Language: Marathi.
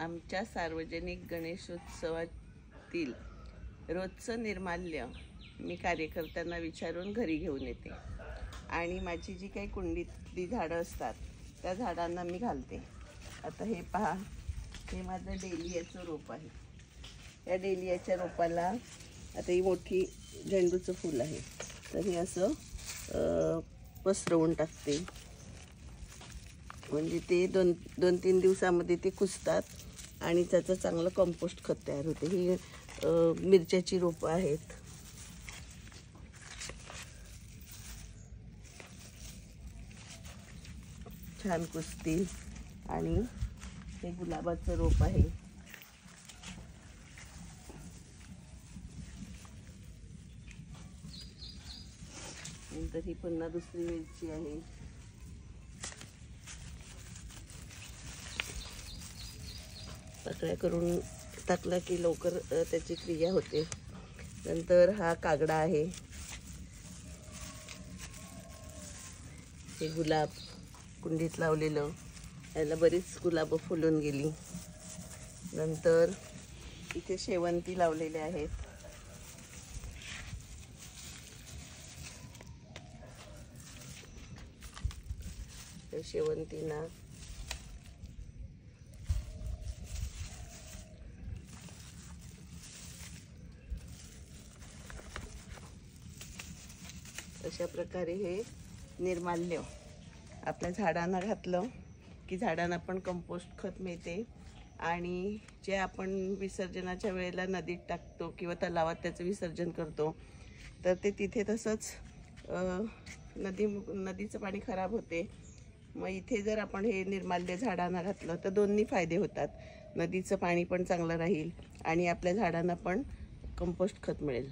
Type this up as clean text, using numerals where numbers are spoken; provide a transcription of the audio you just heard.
आमच्या सार्वजनिक गणेशोत्सवातील रोजचं निर्माल्य मी कार्यकर्त्यांना विचारून घरी घेऊन येते आणि माझी जी काही कुंडीतली झाडं असतात त्या झाडांना मी घालते। आता हे पहा, हे माझं डेलियाचं रोप आहे। या डेलियाच्या रोपाला आता ही मोठी झेंडूचं फूल आहे, तर हे असं पसरवून टाकते, म्हणजे ते दोन तीन दिवसामध्ये ते कुजतात आणि त्याचं चांगलं कंपोस्ट खत तयार होते। ही मिरच्याची रोपं आहेत, छान कुजतील। आणि हे गुलाबाचं रोप आहे, नंतर ही पुन्हा दुसरी मिरची आहे, पाकळ्या करून टाकला की लवकर त्याची क्रिया होते। नंतर हा कागडा आहे, हे गुलाब कुंडीत लावलेलं, याला बरीच गुलाबं फुलून गेली। नंतर इथे शेवंती लावलेले आहेत, शेवंतीना अशा प्रकारे हे निर्माल्य आपल्या झाडांना घातलं की झाडांना पण कंपोस्ट खत मिळते आणि जे आपण विसर्जनाच्या वेळेला नदीत टाकतो किंवा तलावात त्याचं विसर्जन करतो तर ते तिथे तसंच नदीचं पाणी खराब होते। मग इथे जर आपण हे निर्माल्य झाडांना घातलं तर दोन्ही फायदे होतात, नदीचं पाणी पण चांगलं राहील आणि आपल्या झाडांना पण कंपोस्ट खत मिळेल।